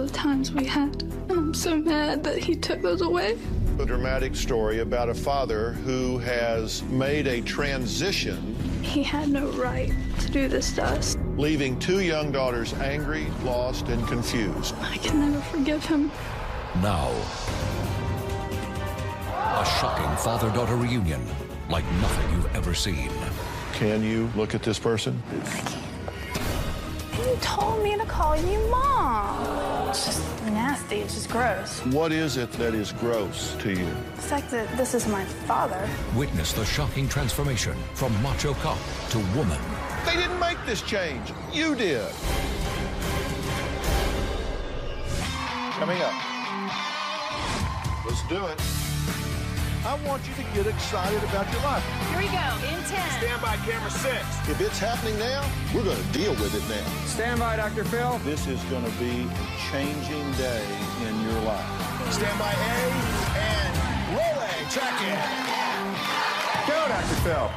the times we had. And I'm so mad that he took those away. A dramatic story about a father who has made a transition. He had no right to do this to us. Leaving two young daughters angry, lost, and confused. I can never forgive him. Now, a shocking father-daughter reunion like nothing you've ever seen. Can you look at this person? I can't. You told me to call you Mom. It's just nasty. It's just gross. What is it that is gross to you? The fact that this is my father. Witness the shocking transformation from macho cop to woman. They didn't make this change. You did. Coming up. Let's do it. I want you to get excited about your life. Here we go, in 10. Stand by, camera 6. If it's happening now, we're going to deal with it now. Stand by, Dr. Phil. This is going to be a changing day in your life. Stand by A, and roll A, track it. Go, Dr. Phil.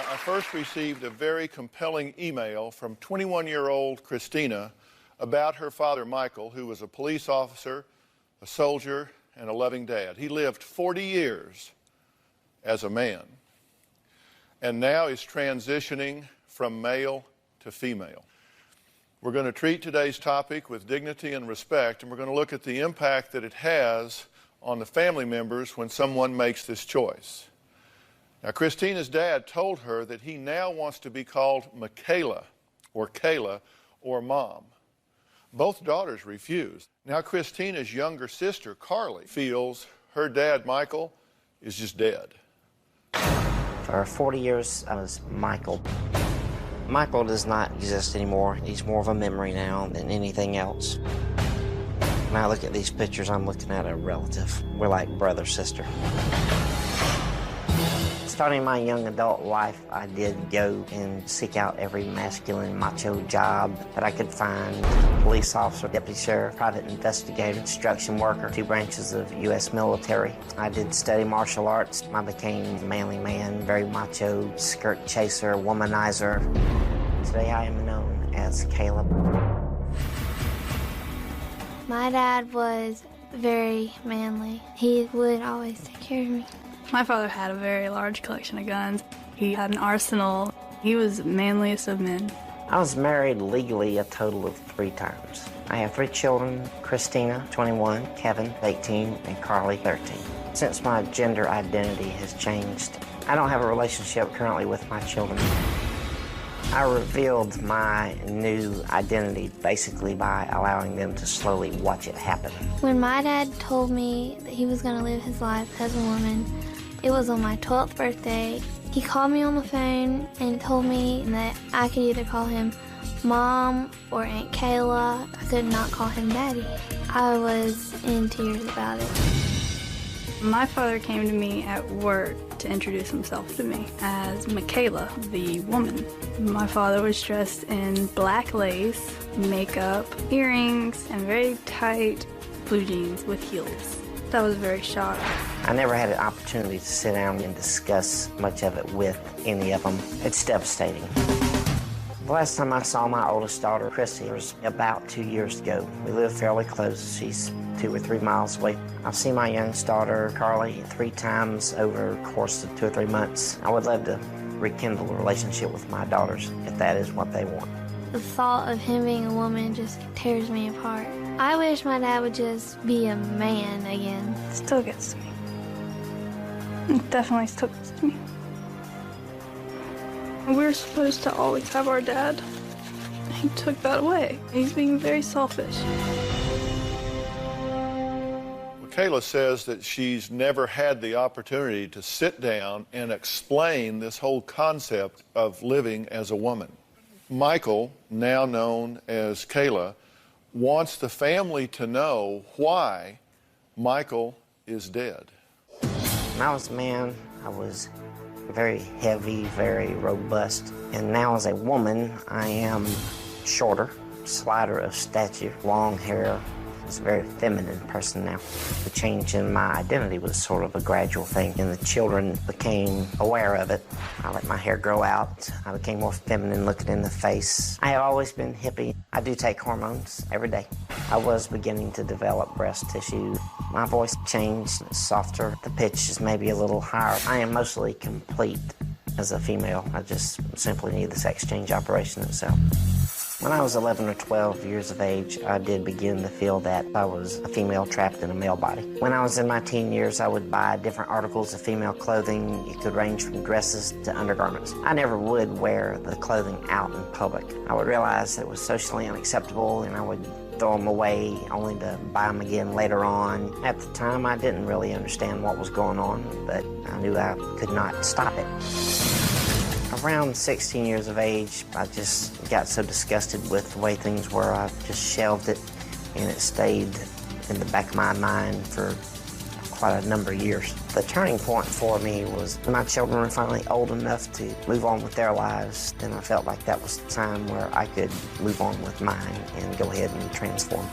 I first received a very compelling email from 21-year-old Christina about her father, Michael, who was a police officer, a soldier, and a loving dad. He lived 40 years as a man and now is transitioning from male to female. We're going to treat today's topic with dignity and respect, and we're going to look at the impact that it has on the family members when someone makes this choice. Now, Christina's dad told her that he now wants to be called Michaela or Kayla or Mom. Both daughters refused. Now, Christina's younger sister, Carly, feels her dad, Michael, is just dead. For 40 years, I was Michael. Michael does not exist anymore. He's more of a memory now than anything else. When I look at these pictures, I'm looking at a relative. We're like brother, sister. Starting my young adult life, I did go and seek out every masculine, macho job that I could find. Police officer, deputy sheriff, private investigator, construction worker, 2 branches of U.S. military. I did study martial arts. I became a manly man, very macho, skirt chaser, womanizer. Today I am known as Caleb. My dad was very manly. He would always take care of me. My father had a very large collection of guns. He had an arsenal. He was the manliest of men. I was married legally a total of 3 times. I have 3 children, Christina, 21, Kevin, 18, and Carly, 13. Since my gender identity has changed, I don't have a relationship currently with my children. I revealed my new identity basically by allowing them to slowly watch it happen. When my dad told me that he was going to live his life as a woman, it was on my 12th birthday. He called me on the phone and told me that I could either call him Mom or Aunt Kayla. I could not call him Daddy. I was in tears about it. My father came to me at work to introduce himself to me as Michaela, the woman. My father was dressed in black lace, makeup, earrings, and very tight blue jeans with heels. That was very shocking. I never had an opportunity to sit down and discuss much of it with any of them. It's devastating. The last time I saw my oldest daughter, Chrissy, was about 2 years ago. We live fairly close. She's 2 or 3 miles away. I've seen my youngest daughter, Carly, 3 times over the course of 2 or 3 months. I would love to rekindle a relationship with my daughters if that is what they want. The thought of him being a woman just tears me apart. I wish my dad would just be a man again. It still gets to me. It definitely still gets to me. We're supposed to always have our dad. He took that away. He's being very selfish. Kayla says that she's never had the opportunity to sit down and explain this whole concept of living as a woman. Michael, now known as Kayla, wants the family to know why Michael is dead. When I was a man, I was very heavy, very robust. And now as a woman, I am shorter, slighter of stature, long hair. It's a very feminine person now. The change in my identity was sort of a gradual thing, and the children became aware of it. I let my hair grow out. I became more feminine looking in the face. I have always been hippie. I do take hormones every day. I was beginning to develop breast tissue. My voice changed, it's softer. The pitch is maybe a little higher. I am mostly complete as a female. I just simply need the sex change operation itself. When I was 11 or 12 years of age, I did begin to feel that I was a female trapped in a male body. When I was in my teen years, I would buy different articles of female clothing. It could range from dresses to undergarments. I never would wear the clothing out in public. I would realize it was socially unacceptable, and I would throw them away only to buy them again later on. At the time, I didn't really understand what was going on, but I knew I could not stop it. Around 16 years of age, I just got so disgusted with the way things were, I just shelved it, and it stayed in the back of my mind for quite a number of years. The turning point for me was when my children were finally old enough to move on with their lives, then I felt like that was the time where I could move on with mine and go ahead and transform.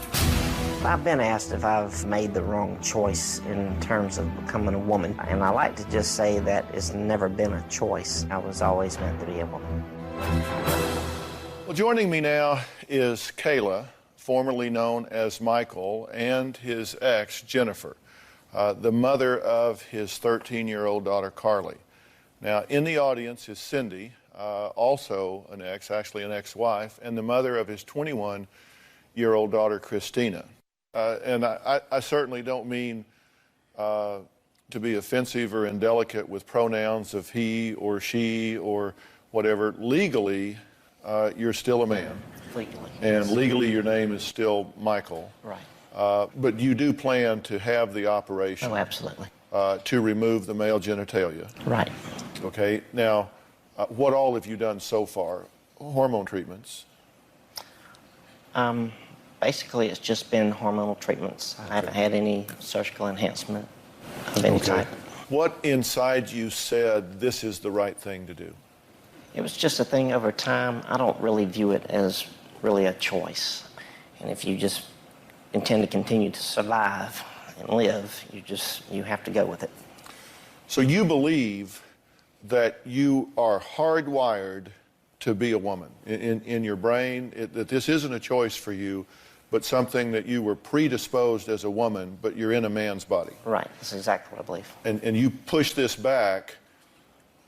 I've been asked if I've made the wrong choice in terms of becoming a woman, and I like to just say that it's never been a choice. I was always meant to be a woman. Well, joining me now is Kayla, formerly known as Michael, and his ex, Jennifer, the mother of his 13-year-old daughter, Carly. Now, in the audience is Cindy, also an ex, actually an ex-wife, and the mother of his 21-year-old daughter, Christina. And I certainly don't mean to be offensive or indelicate with pronouns of he or she or whatever. Legally, you're still a man. Legally. And legally, your name is still Michael. Right. But you do plan to have the operation. Oh, absolutely. To remove the male genitalia. Right. Okay. Now, what all have you done so far? Hormone treatments? Basically, it's just been hormonal treatments. I haven't had any surgical enhancement of any type. What inside you said this is the right thing to do? It was just a thing over time. I don't really view it as really a choice. And if you just intend to continue to survive and live, you have to go with it. So you believe that you are hardwired to be a woman in your brain, that this isn't a choice for you, but something that you were predisposed as a woman, but you're in a man's body. Right, that's exactly what I believe. And you pushed this back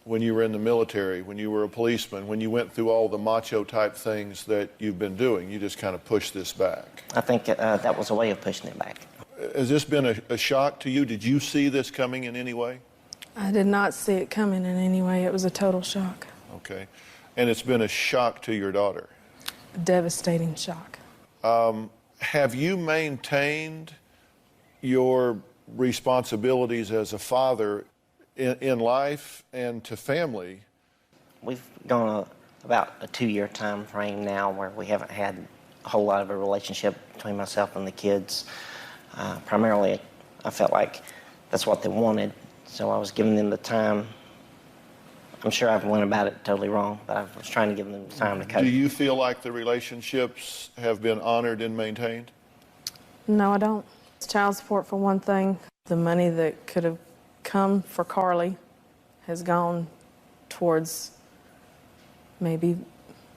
when you were in the military, when you were a policeman, when you went through all the macho type things that you've been doing, you just kind of pushed this back. I think that was a way of pushing it back. Has this been a shock to you? Did you see this coming in any way? I did not see it coming in any way. It was a total shock. Okay. And it's been a shock to your daughter? A devastating shock. Have you maintained your responsibilities as a father in life and to family? We've gone about a 2-year time frame now where we haven't had a whole lot of a relationship between myself and the kids. Primarily, I felt like that's what they wanted, so I was giving them the time. I'm sure I went about it totally wrong, but I was trying to give them the time to cope. Do you feel like the relationships have been honored and maintained? No, I don't. It's child support for one thing. The money that could have come for Carly has gone towards maybe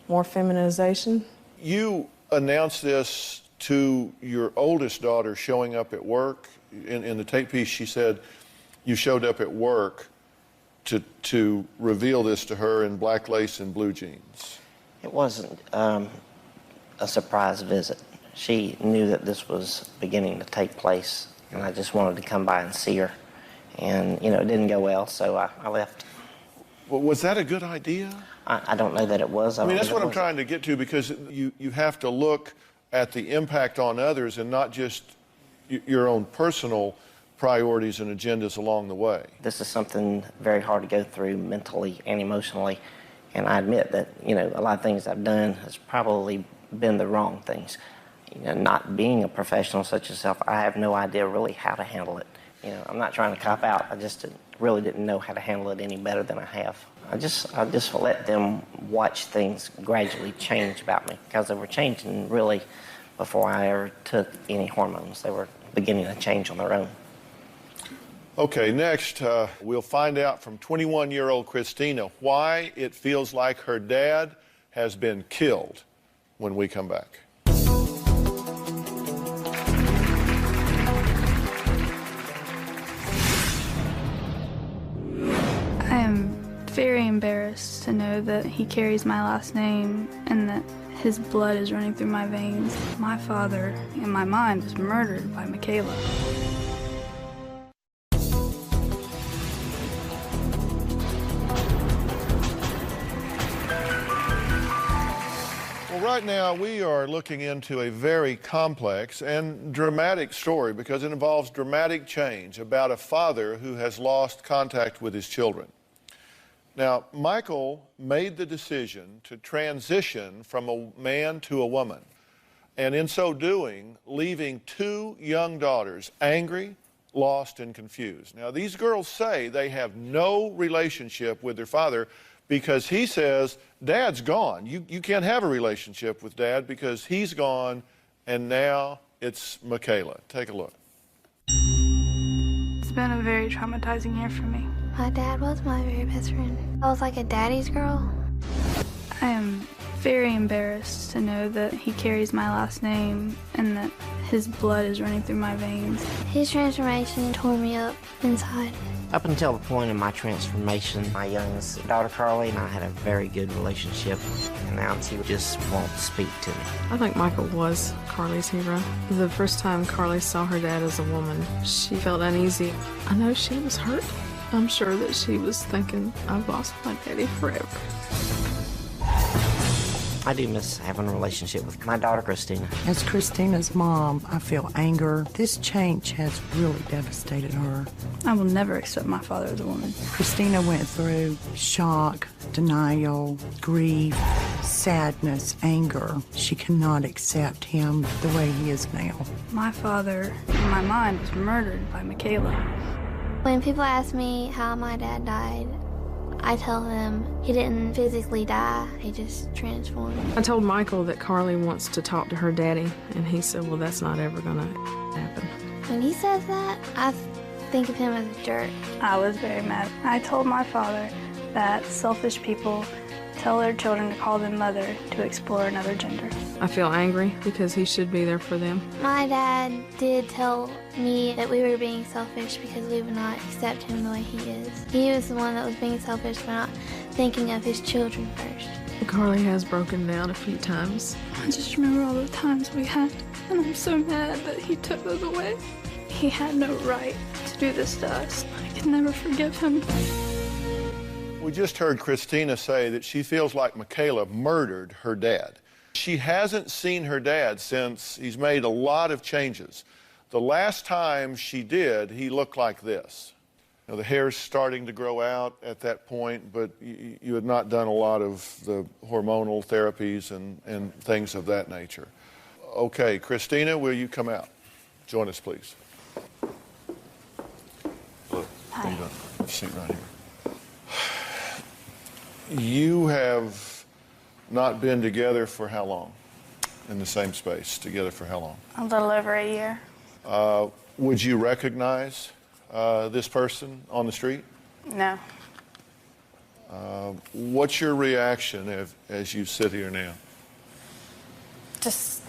more feminization. You announced this to your oldest daughter showing up at work. In the tape piece, she said you showed up at work to reveal this to her in black lace and blue jeans. It wasn't a surprise visit. She knew that this was beginning to take place, and I just wanted to come by and see her. And, it didn't go well, so I left. Well, was that a good idea? I don't know that it was. I mean, that's what I'm trying to get to, because you have to look at the impact on others and not just your own personal priorities and agendas along the way. This is something very hard to go through mentally and emotionally, and I admit that, a lot of things I've done has probably been the wrong things. Not being a professional such as yourself, I have no idea really how to handle it. I'm not trying to cop out. really didn't know how to handle it any better than I have. I just let them watch things gradually change about me, because they were changing really before I ever took any hormones. They were beginning to change on their own. Okay, next, we'll find out from 21-year-old Christina why it feels like her dad has been killed when we come back. I am very embarrassed to know that he carries my last name and that his blood is running through my veins. My father, in my mind, was murdered by Michaela. Well, right now we are looking into a very complex and dramatic story because it involves dramatic change about a father who has lost contact with his children. Now, Michael made the decision to transition from a man to a woman, and in so doing, leaving two young daughters angry, lost, and confused. Now, these girls say they have no relationship with their father because he says, Dad's gone. You can't have a relationship with Dad because he's gone, and now it's Michaela. Take a look. It's been a very traumatizing year for me. My dad was my very best friend. I was like a daddy's girl. I am very embarrassed to know that he carries my last name and that his blood is running through my veins. His transformation tore me up inside. Up until the point of my transformation, my youngest daughter, Carly, and I had a very good relationship, and now she just won't speak to me. I think Michael was Carly's hero. The first time Carly saw her dad as a woman, she felt uneasy. I know she was hurt. I'm sure that she was thinking, I've lost my daddy forever. I do miss having a relationship with my daughter, Christina. As Christina's mom, I feel anger. This change has really devastated her. I will never accept my father as a woman. Christina went through shock, denial, grief, sadness, anger. She cannot accept him the way he is now. My father, in my mind, was murdered by Michaela. When people ask me how my dad died, I tell them he didn't physically die, he just transformed. I told Michael that Carly wants to talk to her daddy, and he said, well, that's not ever gonna happen. When he says that, I think of him as a jerk. I was very mad. I told my father that selfish people tell their children to call them mother to explore another gender. I feel angry because he should be there for them. My dad did tell me that we were being selfish because we would not accept him the way he is. He was the one that was being selfish for not thinking of his children first. Carly has broken down a few times. I just remember all the times we had, and I'm so mad that he took those away. He had no right to do this to us. I can never forgive him. We just heard Christina say that she feels like Michaela murdered her dad. She hasn't seen her dad since he's made a lot of changes. The last time she did, he looked like this. You know, the hair's starting to grow out at that point, but you had not done a lot of the hormonal therapies and things of that nature. Okay, Christina, will you come out? Join us, please. Look, Hi. you got a seat right here. You have not been together for how long? In the same space, together for how long? A little over a year. Would you recognize this person on the street? No. What's your reaction as you sit here now? It's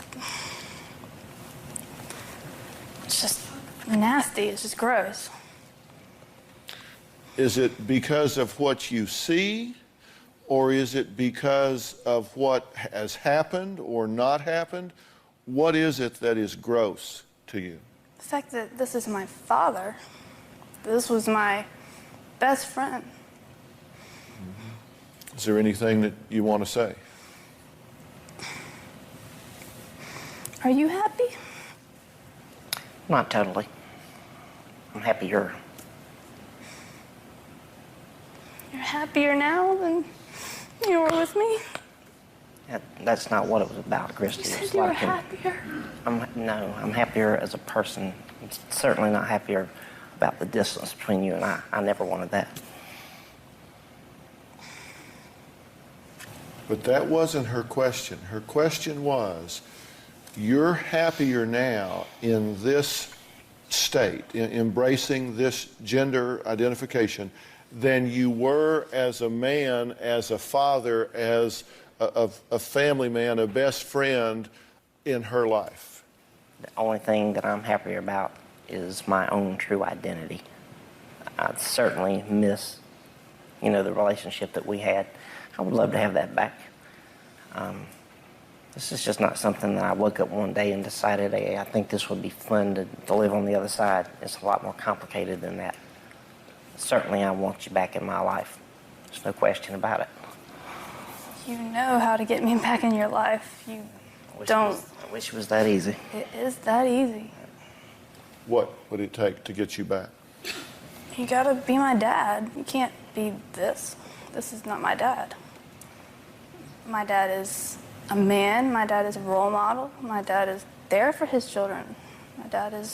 just nasty. It's just gross. Is it because of what you see, or is it because of what has happened or not happened? What is it that is gross to you? The fact that this is my father. This was my best friend. Is there anything that you want to say? Are you happy? Not totally. I'm happier. You're happier now than you were with me? That's not what it was about, Christy. You It said was you were like happier. I'm happier as a person. I'm certainly not happier about the distance between you and I. I never wanted that. But that wasn't her question. Her question was, you're happier now in this state, in embracing this gender identification, than you were as a man, as a father, as a family man, a best friend in her life. The only thing that I'm happier about is my own true identity. I certainly miss, the relationship that we had. I would love to have that back. This is just not something that I woke up one day and decided, hey, I think this would be fun to live on the other side. It's a lot more complicated than that. Certainly, I want you back in my life. There's no question about it. You know how to get me back in your life. You don't. I wish it was that easy. It is that easy. What would it take to get you back? You gotta be my dad. You can't be this. This is not my dad. My dad is a man. My dad is a role model. My dad is there for his children. My dad is...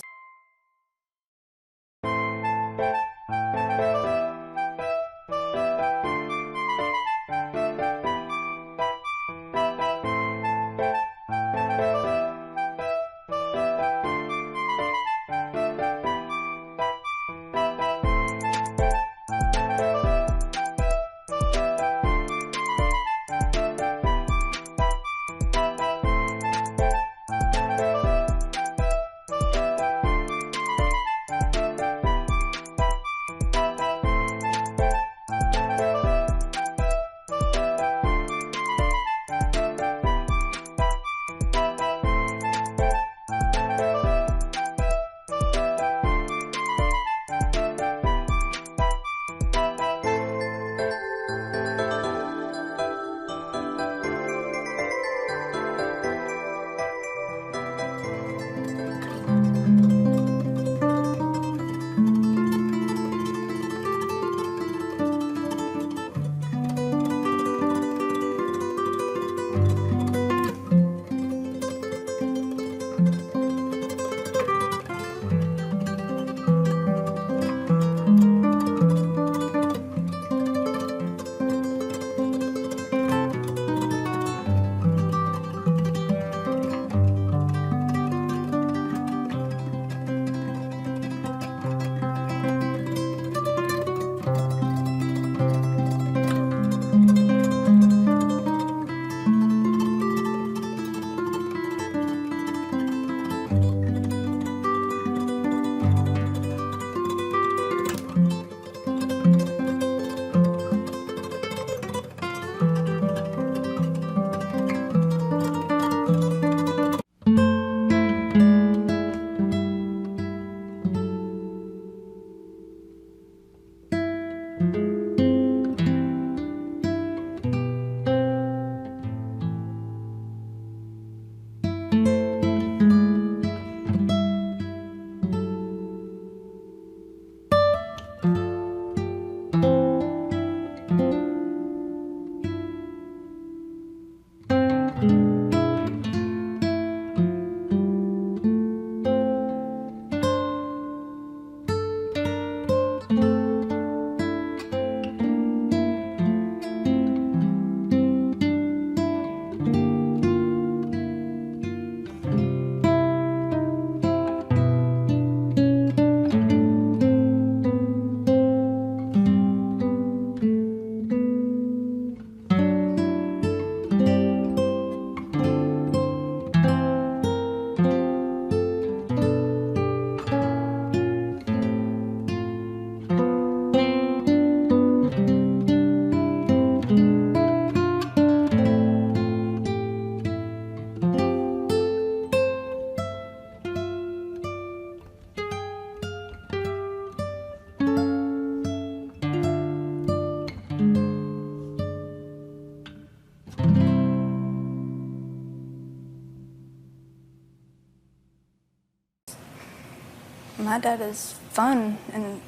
My dad is fun and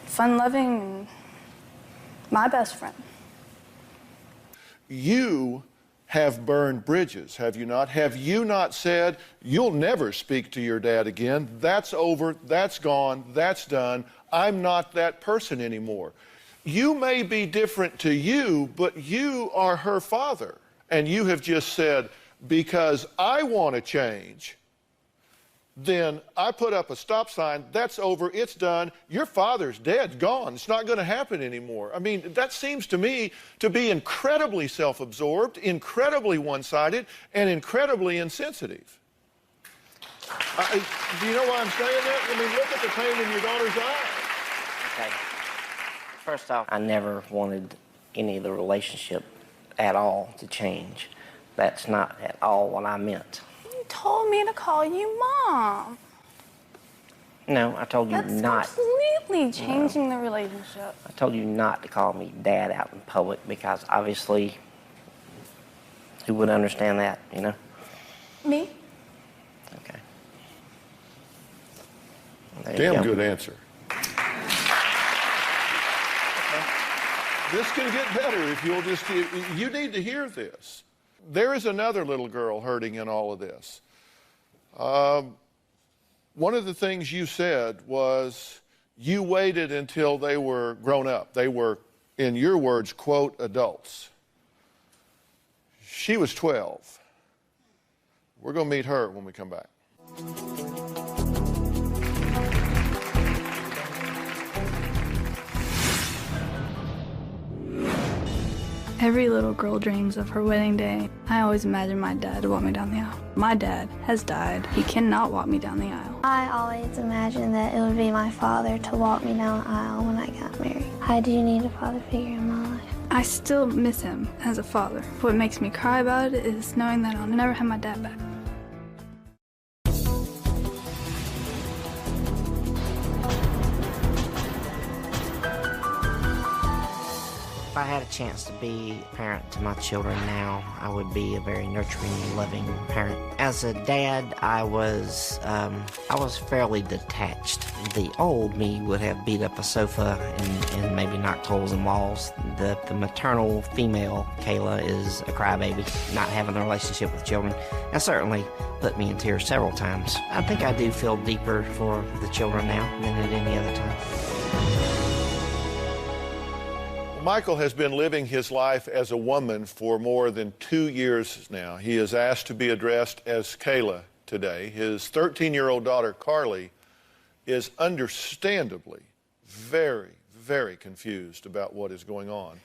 fun-loving and my best friend. You have burned bridges, have you not? Have you not said, you'll never speak to your dad again, that's over, that's gone, that's done, I'm not that person anymore? You may be different to you, but you are her father. And you have just said, because I want to change, then I put up a stop sign, that's over, it's done, your father's dead, gone, it's not going to happen anymore. I mean, that seems to me to be incredibly self-absorbed, incredibly one-sided, and incredibly insensitive. Do you know why I'm saying that? I mean, look at the pain in your daughter's eyes. Okay. First off, I never wanted any of the relationship at all to change. That's not at all what I meant. You told me to call you Mom. No, I told you That's not. That's completely changing the relationship. I told you not to call me Dad out in public because obviously, who would understand that, you know? Me? Okay. There Damn you go. good answer. This can get better if you'll just, you need to hear this. There is another little girl hurting in all of this. One of the things you said was you waited until they were grown up. They were, in your words, quote, adults. She was 12. We're going to meet her when we come back. Every little girl dreams of her wedding day. I always imagine my dad to walk me down the aisle. My dad has died. He cannot walk me down the aisle. I always imagined that it would be my father to walk me down the aisle when I got married. I do need a father figure in my life. I still miss him as a father. What makes me cry about it is knowing that I'll never have my dad back. If I had a chance to be a parent to my children now, I would be a very nurturing, loving parent. As a dad, I was fairly detached. The old me would have beat up a sofa and maybe knocked holes in walls. The maternal female, Kayla, is a crybaby, not having a relationship with children, and certainly put me in tears several times. I think I do feel deeper for the children now than at any other time. Michael has been living his life as a woman for more than 2 years now. He is asked to be addressed as Kayla today. His 13-year-old daughter, Carly, is understandably very, very confused about what is going on.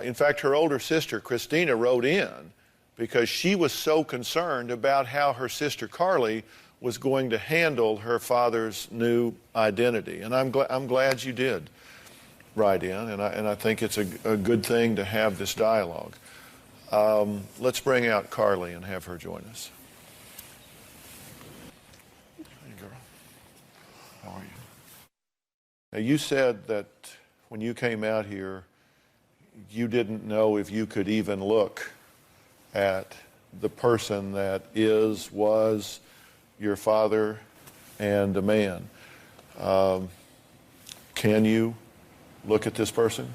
In fact, her older sister, Christina, wrote in because she was so concerned about how her sister, Carly, was going to handle her father's new identity. And I'm glad you did write in, and I think it's a good thing to have this dialogue. Let's bring out Carly and have her join us. Hey, girl. How are you? Now, you said that when you came out here, you didn't know if you could even look at the person that was your father and a man. Can you look at this person?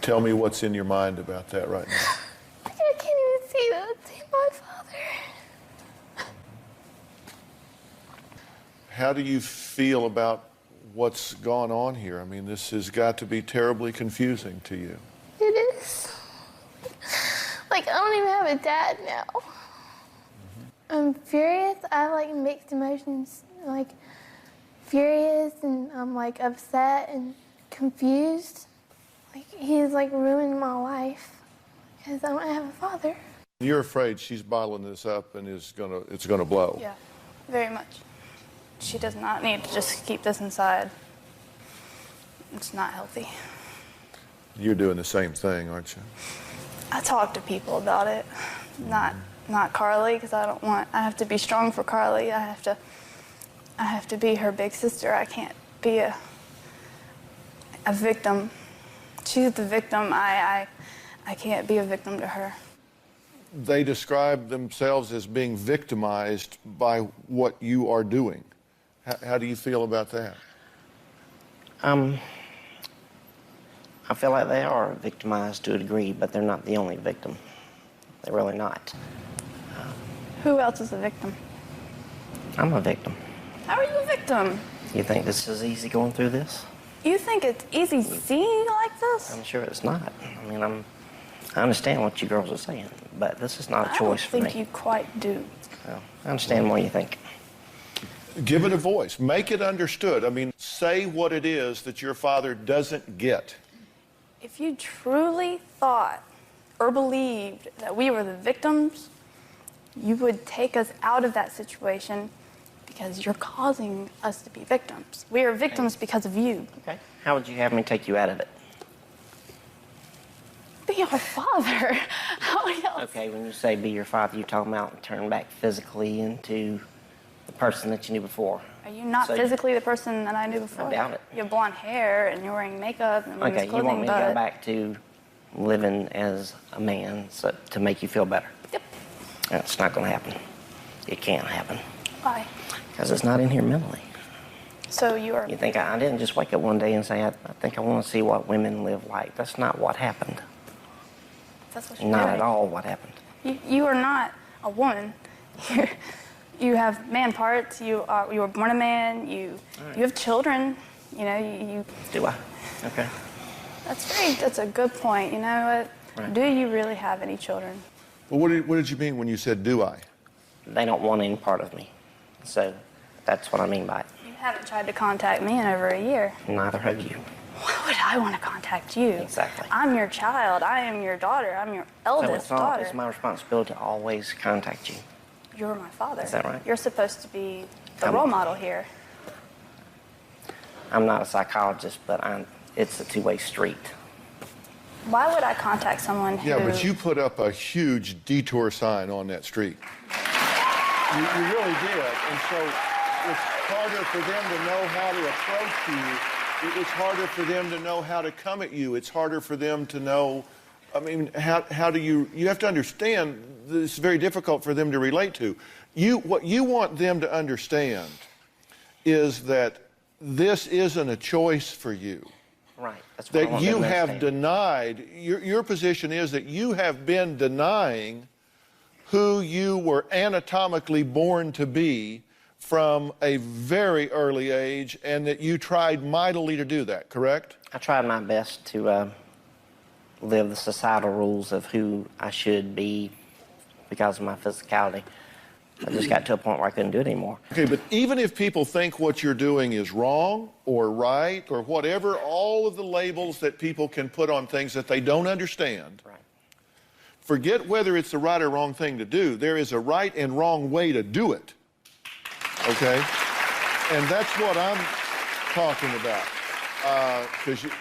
Tell me what's in your mind about that right now. I can't even see that. See my father. How do you feel about what's gone on here? I mean, this has got to be terribly confusing to you. It is. Like, I don't even have a dad now. I'm furious. I have, like, mixed emotions. Like, furious, and I'm, like, upset and confused. Like, he's, like, ruined my life because I don't have a father. You're afraid she's bottling this up and it's gonna blow. Yeah, very much. She does not need to just keep this inside. It's not healthy. You're doing the same thing, aren't you? I talk to people about it, not Carly, because I have to be strong for Carly. I have to be her big sister. I can't be a victim. She's the victim. I can't be a victim to her. They describe themselves as being victimized by what you are doing. How do you feel about that? I'm I feel like they are victimized to a degree, but they're not the only victim. They're really not. Who else is a victim? I'm a victim. How are you a victim? You think this is easy going through this? You think it's easy seeing like this? I'm sure it's not. I mean, I understand what you girls are saying, but this is not a choice for me. I don't think you quite do. Well, I understand what you think. Give it a voice. Make it understood. I mean, say what it is that your father doesn't get. If you truly thought or believed that we were the victims, you would take us out of that situation because you're causing us to be victims. We are victims because of you. Okay. How would you have me take you out of it? Be your father. How else? Okay, when you say be your father, you're talking about turn back physically into the person that you knew before. Are you not physically the person that I knew before? I doubt it. You have blonde hair and you're wearing makeup and okay, clothing, you want me to go back to living as a man to make you feel better? Yep. That's not going to happen. It can't happen. Why? Because it's not in here mentally. So you are... You think I didn't just wake up one day and say, I think I want to see what women live like. That's not what happened. That's what you're not doing. at all what happened. You are not a woman. You have man parts. You were born a man. You have children. You know, you... Do I? Okay. That's a good point. You know what? Right. Do you really have any children? Well, what did you mean when you said, do I? They don't want any part of me. So that's what I mean by it. You haven't tried to contact me in over a year. Neither have you. Why would I want to contact you? Exactly. I'm your child. I am your daughter. I'm your eldest daughter. It's my responsibility to always contact you. You're my father. Is that right? You're supposed to be the role model here. I'm not a psychologist, but it's a two-way street. Why would I contact someone who... Yeah, but you put up a huge detour sign on that street. You really did. And so it's harder for them to know how to approach you. It's harder for them to know how to come at you. It's harder for them to know, I mean, how do you have to understand this is very difficult for them to relate to. What you want them to understand is that this isn't a choice for you. Right. That's what I want that you them to have understand. denied, your position is that you have been denying who you were anatomically born to be from a very early age, and that you tried mightily to do that, correct? I tried my best to live the societal rules of who I should be because of my physicality. I just got to a point where I couldn't do it anymore. Okay, but even if people think what you're doing is wrong or right or whatever, all of the labels that people can put on things that they don't understand, right. Forget whether it's the right or wrong thing to do. There is a right and wrong way to do it, okay? And that's what I'm talking about. Because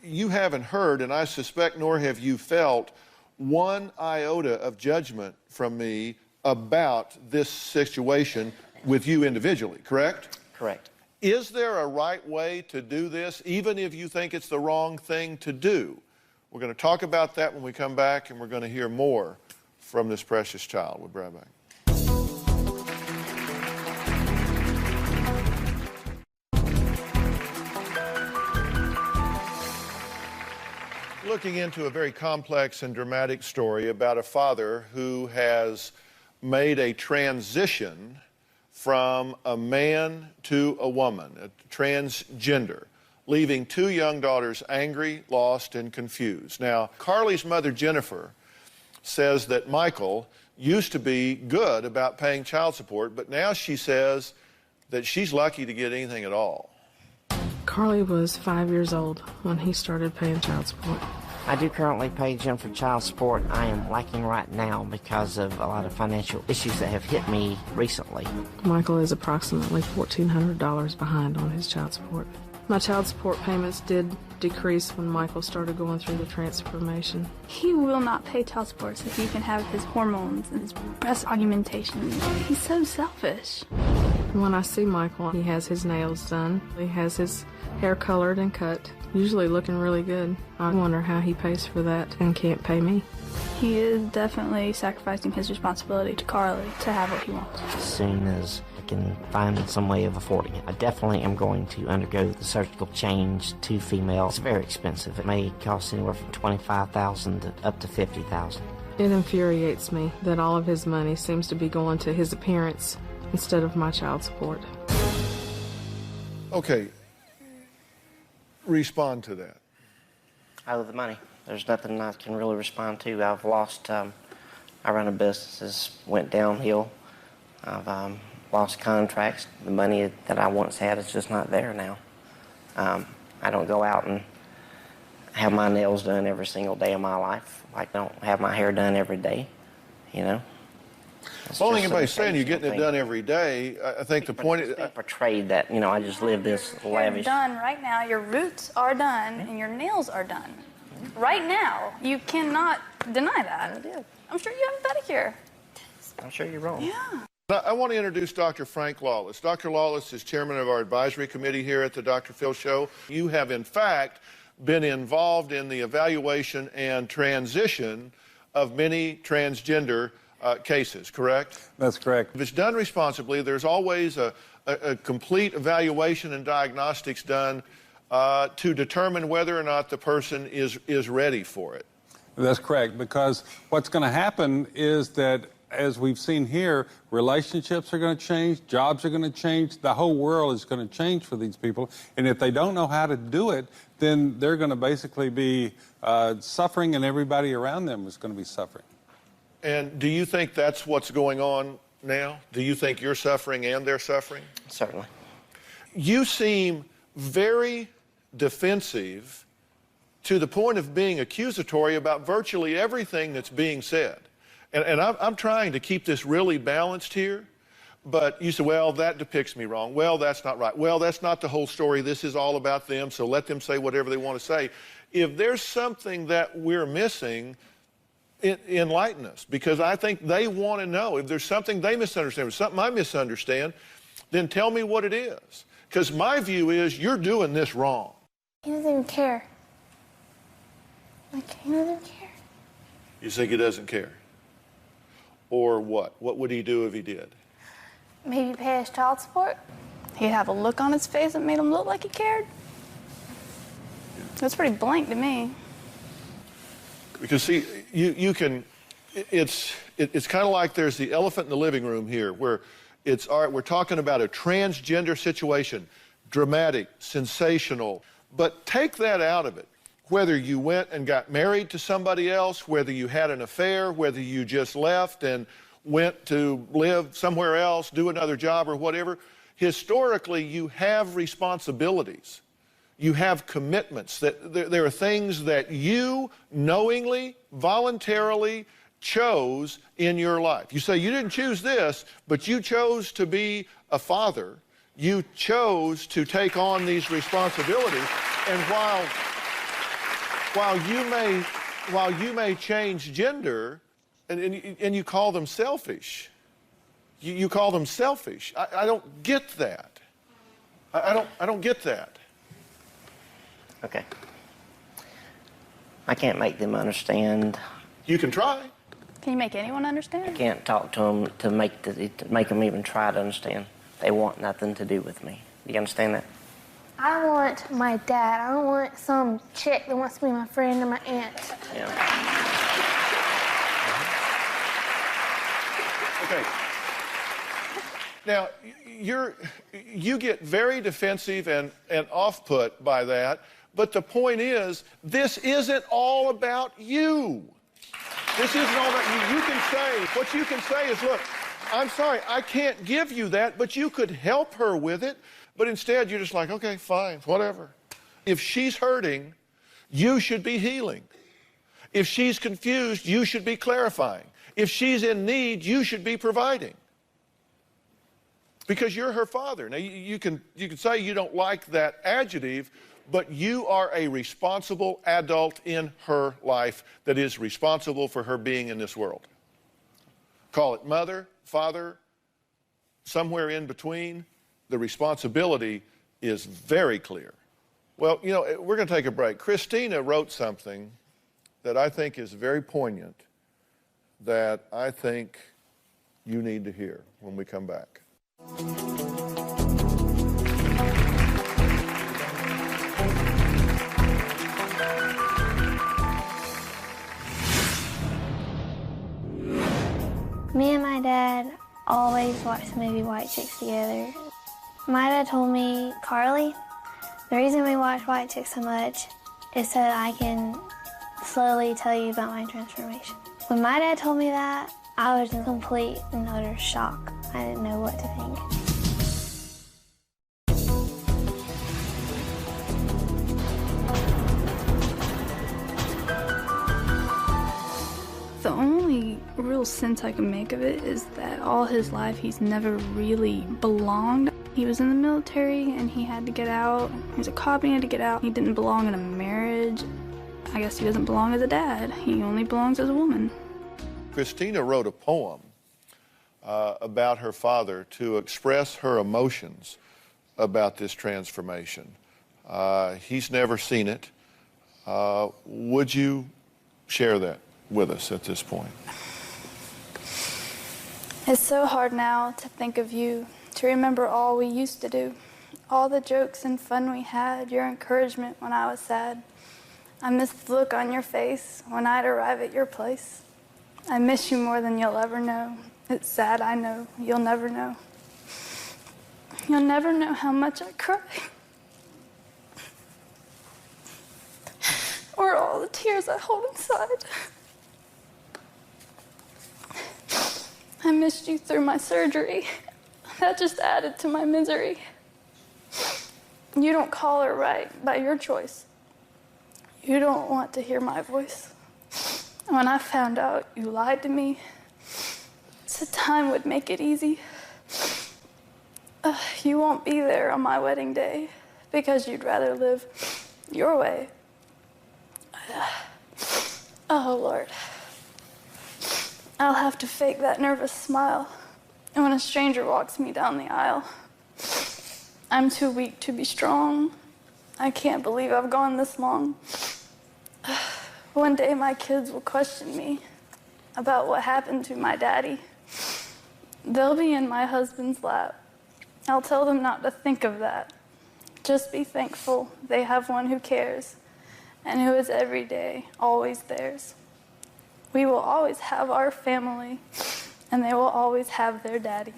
you haven't heard, and I suspect nor have you felt, one iota of judgment from me about this situation with you individually, correct? Correct. Is there a right way to do this, even if you think it's the wrong thing to do? We're going to talk about that when we come back, and we're going to hear more from this precious child. We'll be right back. Looking into a very complex and dramatic story about a father who has made a transition from a man to a woman, a transgender, leaving two young daughters angry, lost, and confused. Now, Carly's mother, Jennifer, says that Michael used to be good about paying child support, but now she says that she's lucky to get anything at all. Carly was 5 years old when he started paying child support. I do currently pay Jennifer child support. I am lacking right now because of a lot of financial issues that have hit me recently. Michael is approximately $1,400 behind on his child support. My child support payments did decrease when Michael started going through the transformation. He will not pay child support so he can have his hormones and his breast augmentation. He's so selfish. When I see Michael, he has his nails done. He has his hair colored and cut, usually looking really good. I wonder how he pays for that and can't pay me. He is definitely sacrificing his responsibility to Carly to have what he wants. As soon as the can find some way of affording it. I definitely am going to undergo the surgical change to female. It's very expensive. It may cost anywhere from $25,000 up to $50,000. It infuriates me that all of his money seems to be going to his appearance instead of my child support. Okay. Respond to that. I owe the money. There's nothing I can really respond to. I've lost, I run a business that's went downhill. I've lost contracts. The money that I once had is just not there now. I don't go out and have my nails done every single day of my life. I don't have my hair done every day, you know. Well, only anybody's saying you're getting it done every day. I think the point is... portrayed that, you know, I just live this lavish... You're done right now. Your roots are done, and your nails are done. Right now. You cannot deny that. I did. I'm sure you have a pedicure. I'm sure you're wrong. Yeah. I want to introduce Dr. Frank Lawless. Dr. Lawless is chairman of our advisory committee here at the Dr. Phil Show. You have, in fact, been involved in the evaluation and transition of many transgender cases, correct? That's correct. If it's done responsibly, there's always a complete evaluation and diagnostics done to determine whether or not the person is ready for it. That's correct, because what's going to happen is that, as we've seen here, relationships are going to change, jobs are going to change, the whole world is going to change for these people. And if they don't know how to do it, then they're going to basically be suffering, and everybody around them is going to be suffering. And do you think that's what's going on now? Do you think you're suffering and they're suffering? Certainly. You seem very defensive to the point of being accusatory about virtually everything that's being said. And I'm trying to keep this really balanced here, but you say, well, that depicts me wrong. Well, that's not right. Well, that's not the whole story. This is all about them, so let them say whatever they want to say. If there's something that we're missing, enlighten us, because I think they want to know. If there's something they misunderstand, or something I misunderstand, then tell me what it is. Because my view is you're doing this wrong. He doesn't even care. Like, he doesn't care. You think he doesn't care? Or what? What would he do if he did? Maybe pay his child support. He'd have a look on his face that made him look like he cared. That's pretty blank to me. Because see, you can, it's kind of like there's the elephant in the living room here, where it's, all right, we're talking about a transgender situation, dramatic, sensational, but take that out of it. Whether you went and got married to somebody else, whether you had an affair, whether you just left and went to live somewhere else, do another job or whatever, historically you have responsibilities. You have commitments. That there are things that you knowingly, voluntarily chose in your life. You say you didn't choose this, but you chose to be a father. You chose to take on these responsibilities. And while you may change gender, and you call them selfish, you call them selfish. I don't get that. I don't get that. Okay. I can't make them understand. You can try. Can you make anyone understand? I can't talk to them to make them even try to understand. They want nothing to do with me. You understand that? I want my dad. I don't want some chick that wants to be my friend or my aunt. Yeah. Okay. Now, you get very defensive and off-put by that, but the point is, this isn't all about you. This isn't all about you. You can say, what you can say is, look, I'm sorry, I can't give you that, but you could help her with it. But instead, you're just like, okay, fine, whatever. If she's hurting, you should be healing. If she's confused, you should be clarifying. If she's in need, you should be providing. Because you're her father. Now, you can say you don't like that adjective, but you are a responsible adult in her life that is responsible for her being in this world. Call it mother, father, somewhere in between. The responsibility is very clear. Well, you know, we're going to take a break. Christina wrote something that I think is very poignant, that I think you need to hear when we come back. my dad always watched the movie White Chicks together. My dad told me, Carly, the reason we watch White Chicks so much is so that I can slowly tell you about my transformation. When my dad told me that, I was in complete and utter shock. I didn't know what to think. The only real sense I can make of it is that all his life he's never really belonged. He was in the military and he had to get out. He was a cop and he had to get out. He didn't belong in a marriage. I guess he doesn't belong as a dad. He only belongs as a woman. Christina wrote a poem about her father to express her emotions about this transformation. He's never seen it. Would you share that with us at this point? It's so hard now to think of you, to remember all we used to do, all the jokes and fun we had, your encouragement when I was sad. I miss the look on your face when I'd arrive at your place. I miss you more than you'll ever know. It's sad, I know. You'll never know. You'll never know how much I cry. Or all the tears I hold inside. I missed you through my surgery. That just added to my misery. You don't call her right by your choice. You don't want to hear my voice. When I found out you lied to me, said time would make it easy. You won't be there on my wedding day because you'd rather live your way. Oh, Lord. I'll have to fake that nervous smile when a stranger walks me down the aisle. I'm too weak to be strong. I can't believe I've gone this long. One day my kids will question me about what happened to my daddy. They'll be in my husband's lap. I'll tell them not to think of that. Just be thankful they have one who cares and who is every day always theirs. We will always have our family, and they will always have their daddy.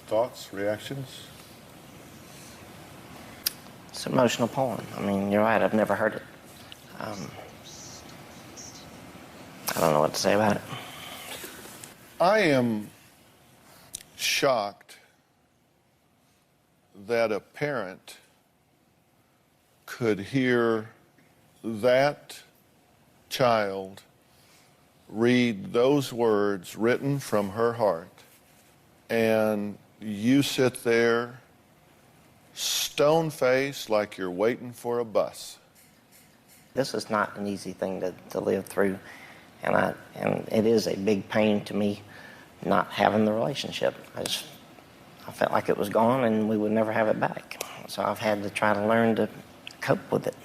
Thoughts, reactions? It's an emotional poem. I mean, you're right, I've never heard it. I don't know what to say about it. I am shocked that a parent could hear that child read those words written from her heart, and you sit there stone-faced like you're waiting for a bus. This is not an easy thing to live through, and it is a big pain to me not having the relationship. I felt like it was gone and we would never have it back. So I've had to try to learn to cope with it.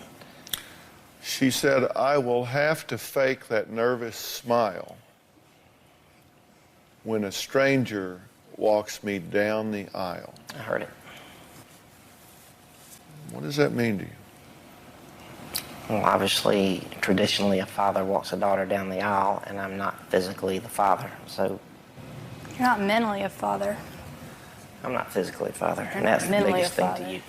She said, I will have to fake that nervous smile when a stranger walks me down the aisle. I heard it. What does that mean to you? Well, obviously, traditionally, a father walks a daughter down the aisle, and I'm not physically the father, so... You're not mentally a father. I'm not physically a father, and that's the biggest thing to you.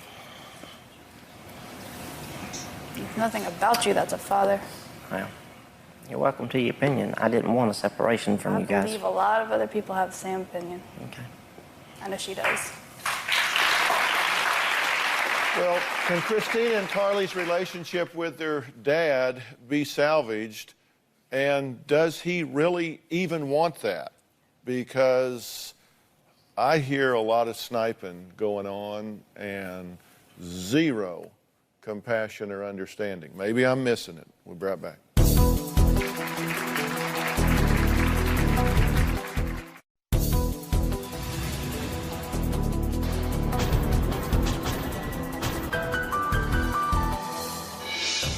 There's nothing about you that's a father. Well, you're welcome to your opinion. I didn't want a separation from you guys. I believe a lot of other people have the same opinion. Okay. I know she does. Well, can Christina and Carly's relationship with their dad be salvaged? And does he really even want that? Because I hear a lot of sniping going on and zero compassion or understanding. Maybe I'm missing it. We'll be right back.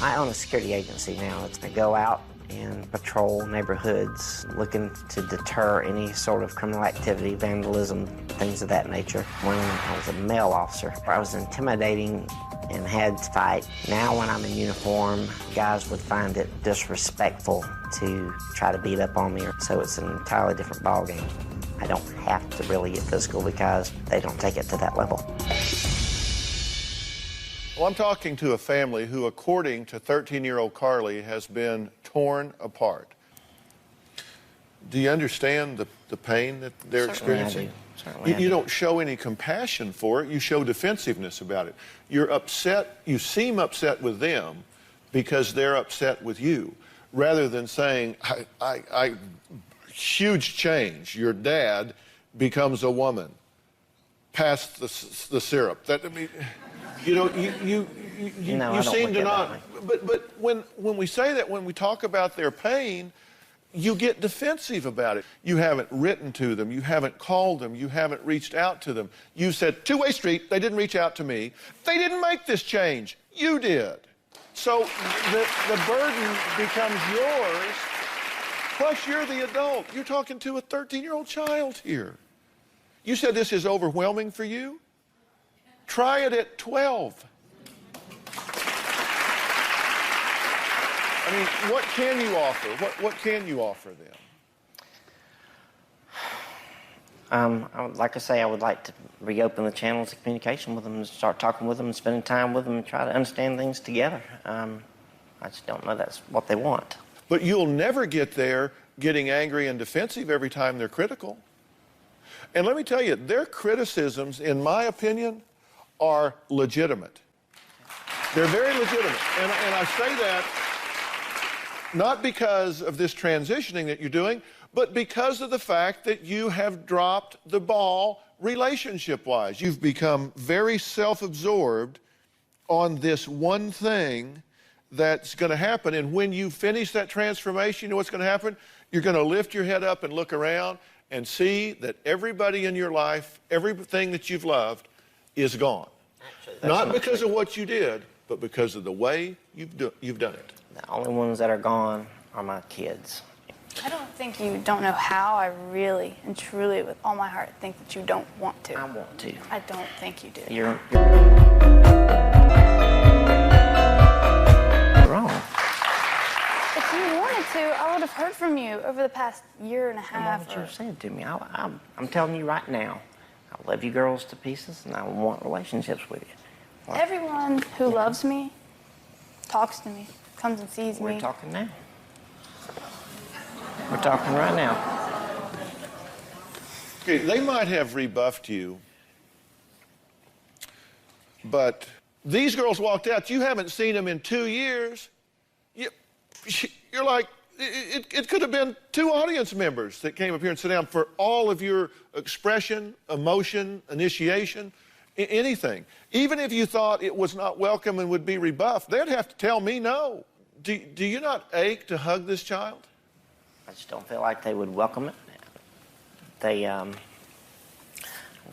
I own a security agency now. I go out and patrol neighborhoods, looking to deter any sort of criminal activity, vandalism, things of that nature. When I was a male officer, I was intimidating and had to fight. Now when I'm in uniform, guys would find it disrespectful to try to beat up on me, so it's an entirely different ballgame. I don't have to really get physical because they don't take it to that level. Well, I'm talking to a family who, according to 13-year-old Carly, has been torn apart. Do you understand the pain that they're experiencing? You don't show any compassion for it. You show defensiveness about it. You're upset. You seem upset with them because they're upset with you, rather than saying, huge change. Your dad becomes a woman. Pass the syrup. That, I mean, you know, you seem to not. But when we say that, when we talk about their pain, you get defensive about it. You haven't written to them. You haven't called them. You haven't reached out to them. You said, two-way street. They didn't reach out to me. They didn't make this change. You did. So the burden becomes yours. Plus, you're the adult. You're talking to a 13-year-old child here. You said this is overwhelming for you? Try it at 12. I mean, what can you offer? What can you offer them? Like I say, I would like to reopen the channels of communication with them and start talking with them and spending time with them and try to understand things together. I just don't know that's what they want. But you'll never get there getting angry and defensive every time they're critical. And let me tell you, their criticisms, in my opinion, are legitimate. They're very legitimate. And I say that not because of this transitioning that you're doing, but because of the fact that you have dropped the ball relationship-wise. You've become very self-absorbed on this one thing that's going to happen. And when you finish that transformation, you know what's going to happen? You're going to lift your head up and look around and see that everybody in your life, everything that you've loved, is gone. Actually, not because of what you did, but because of the way you've done it. The only ones that are gone are my kids. I don't think you don't know how. I really and truly, with all my heart, think that you don't want to. I want to. I don't think you do. You're wrong. If you wanted to, I would have heard from you over the past year and a half. What you're saying to me, I'm telling you right now, I love you girls to pieces, and I want relationships with you. Everyone who loves me talks to me, comes and sees me. We're talking now. We're talking right now. Okay, they might have rebuffed you, but these girls walked out. You haven't seen them in 2 years. You're like, it could have been 2 audience members that came up here and sat down for all of your expression, emotion, initiation, anything. Even if you thought it was not welcome and would be rebuffed, they'd have to tell me no. Do you not ache to hug this child? I just don't feel like they would welcome it. I'm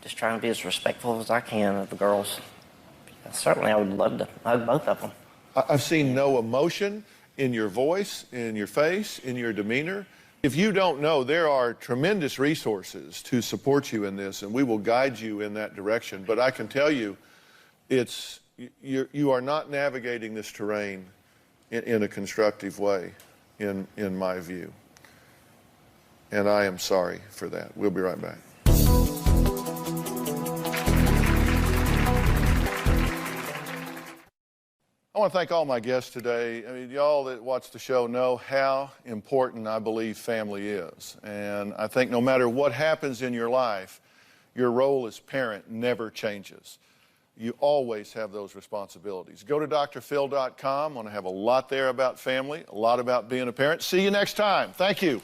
just trying to be as respectful as I can of the girls. Certainly, I would love to hug both of them. I've seen no emotion in your voice, in your face, in your demeanor. If you don't know, there are tremendous resources to support you in this, and we will guide you in that direction. But I can tell you, you are not navigating this terrain in a constructive way, in my view. And I am sorry for that. We'll be right back. I want to thank all my guests today. I mean, y'all that watch the show know how important I believe family is. And I think no matter what happens in your life, your role as parent never changes. You always have those responsibilities. Go to drphil.com. I want to have a lot there about family, a lot about being a parent. See you next time. Thank you.